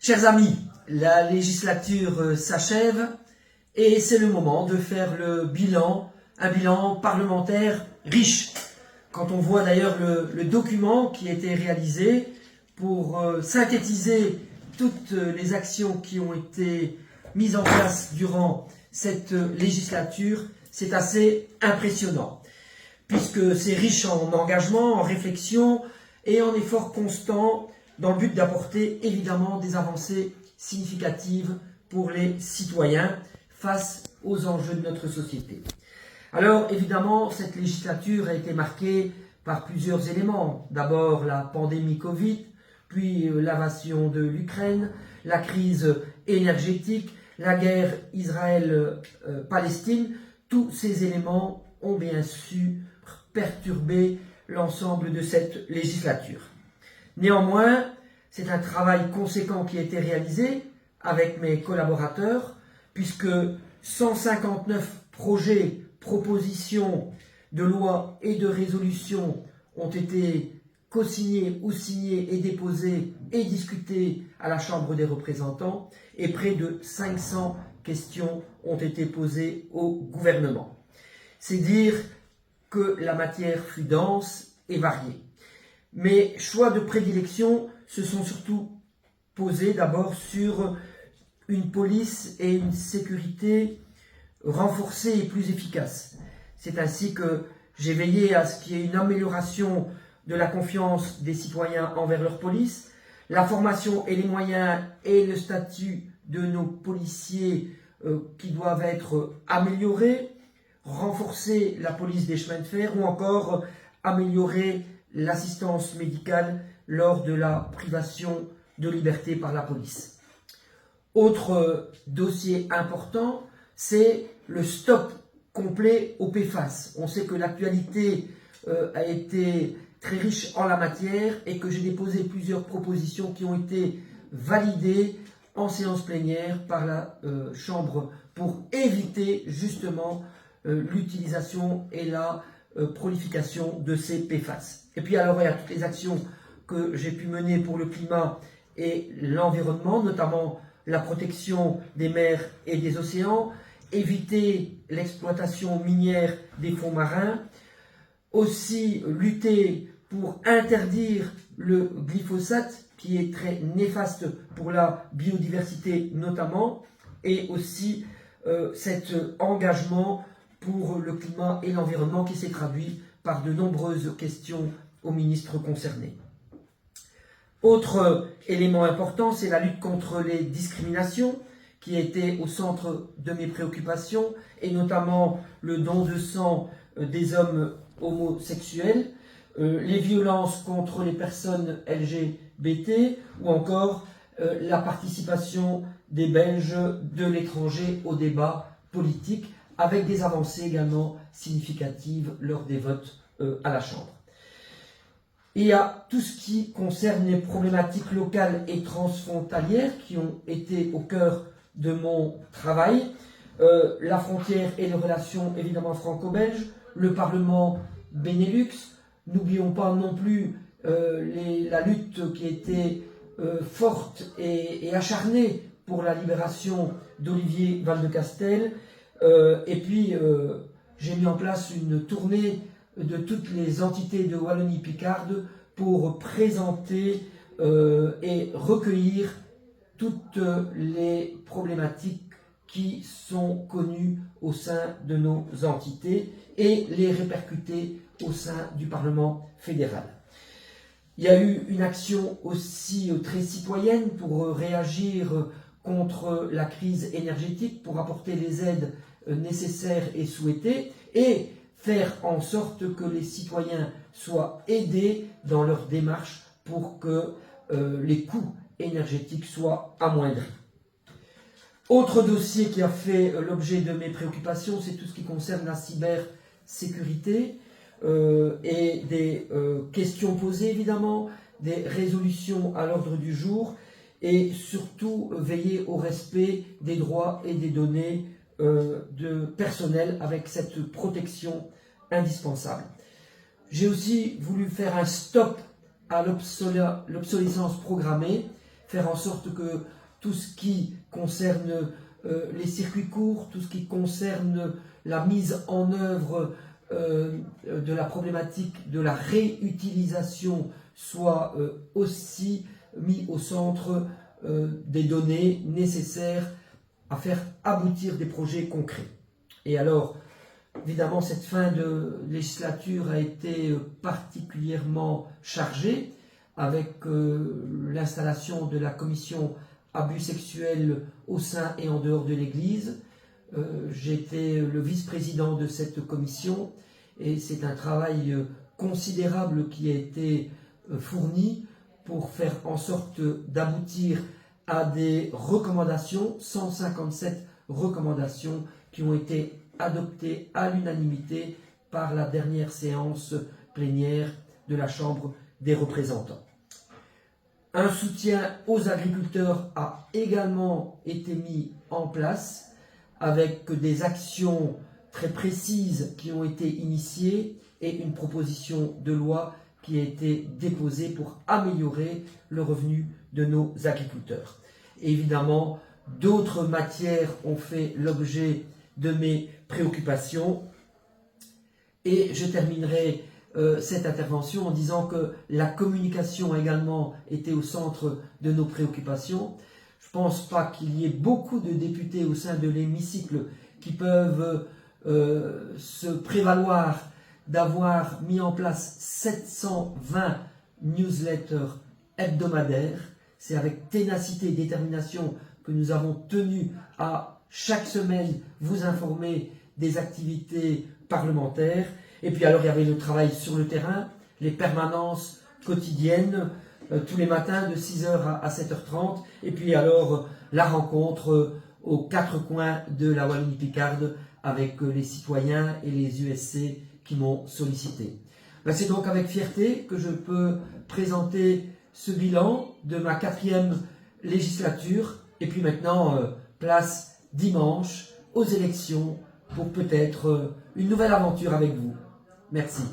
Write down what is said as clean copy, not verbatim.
Chers amis, la législature s'achève et c'est le moment de faire le bilan, un bilan parlementaire riche. Quand on voit d'ailleurs le document qui a été réalisé pour synthétiser toutes les actions qui ont été mises en place durant cette législature, c'est assez impressionnant, puisque c'est riche en engagement, en réflexion et en efforts constants dans le but d'apporter évidemment des avancées significatives pour les citoyens face aux enjeux de notre société. Alors évidemment, cette législature a été marquée par plusieurs éléments. D'abord la pandémie Covid, puis l'invasion de l'Ukraine, la crise énergétique, la guerre Israël-Palestine. Tous ces éléments ont bien sûr perturbé l'ensemble de cette législature. Néanmoins, c'est un travail conséquent qui a été réalisé avec mes collaborateurs, puisque 159 projets, propositions de loi et de résolution ont été co-signés ou signés et déposés et discutés à la Chambre des représentants, et près de 500 questions ont été posées au gouvernement. C'est dire que la matière fut dense et variée. Mes choix de prédilection se sont surtout posés d'abord sur une police et une sécurité renforcées et plus efficaces. C'est ainsi que j'ai veillé à ce qu'il y ait une amélioration de la confiance des citoyens envers leur police, la formation et les moyens et le statut de nos policiers qui doivent être améliorés, renforcer la police des chemins de fer ou encore améliorer l'assistance médicale lors de la privation de liberté par la police. Autre dossier important, c'est le stop complet au PFAS. On sait que l'actualité a été très riche en la matière et que j'ai déposé plusieurs propositions qui ont été validées en séance plénière par la Chambre pour éviter justement l'utilisation et la prolifération de ces PFAS. Et puis alors il y a toutes les actions que j'ai pu mener pour le climat et l'environnement, notamment la protection des mers et des océans, éviter l'exploitation minière des fonds marins, aussi lutter pour interdire le glyphosate qui est très néfaste pour la biodiversité notamment, et aussi cet engagement pour le climat et l'environnement qui s'est traduit par de nombreuses questions aux ministres concernés. Autre élément important, c'est la lutte contre les discriminations qui était au centre de mes préoccupations, et notamment le don de sang des hommes homosexuels, les violences contre les personnes LGBT ou encore la participation des Belges de l'étranger au débat politique, avec des avancées également significatives lors des votes à la Chambre. Il y a tout ce qui concerne les problématiques locales et transfrontalières qui ont été au cœur de mon travail, la frontière et les relations évidemment franco-belges, le Parlement Benelux. N'oublions pas non plus la lutte qui était forte et acharnée pour la libération d'Olivier Valdecastel. Et puis j'ai mis en place une tournée de toutes les entités de Wallonie-Picarde pour présenter et recueillir toutes les problématiques qui sont connues au sein de nos entités et les répercuter au sein du Parlement fédéral. Il y a eu une action aussi très citoyenne pour réagir contre la crise énergétique, pour apporter les aides nécessaires et souhaitées et faire en sorte que les citoyens soient aidés dans leur démarche pour que les coûts énergétiques soient amoindris. Autre dossier qui a fait l'objet de mes préoccupations, c'est tout ce qui concerne la cybersécurité et des questions posées évidemment, des résolutions à l'ordre du jour et surtout veiller au respect des droits et des données de personnel avec cette protection indispensable. J'ai aussi voulu faire un stop à l'obsolescence programmée, faire en sorte que tout ce qui concerne les circuits courts, tout ce qui concerne la mise en œuvre de la problématique de la réutilisation soit aussi mis au centre des données nécessaires à faire aboutir des projets concrets. Et alors, évidemment, cette fin de législature a été particulièrement chargée avec l'installation de la commission abus sexuels au sein et en dehors de l'Église. J'ai été le vice-président de cette commission et c'est un travail considérable qui a été fourni pour faire en sorte d'aboutir à des recommandations, 157 recommandations qui ont été adoptées à l'unanimité par la dernière séance plénière de la Chambre des représentants. Un soutien aux agriculteurs a également été mis en place avec des actions très précises qui ont été initiées et une proposition de loi qui a été déposée pour améliorer le revenu de nos agriculteurs. Et évidemment, d'autres matières ont fait l'objet de mes préoccupations. Et je terminerai cette intervention en disant que la communication a également été au centre de nos préoccupations. Je ne pense pas qu'il y ait beaucoup de députés au sein de l'hémicycle qui peuvent se prévaloir d'avoir mis en place 720 newsletters hebdomadaires. C'est avec ténacité et détermination que nous avons tenu à chaque semaine vous informer des activités parlementaires. Et puis alors il y avait le travail sur le terrain, les permanences quotidiennes, tous les matins de 6h à 7h30. Et puis alors la rencontre aux quatre coins de la Wallonie-Picarde avec les citoyens et les USC qui m'ont sollicité. C'est donc avec fierté que je peux présenter ce bilan de ma 4e législature. Et puis maintenant, place dimanche aux élections pour peut-être une nouvelle aventure avec vous. Merci.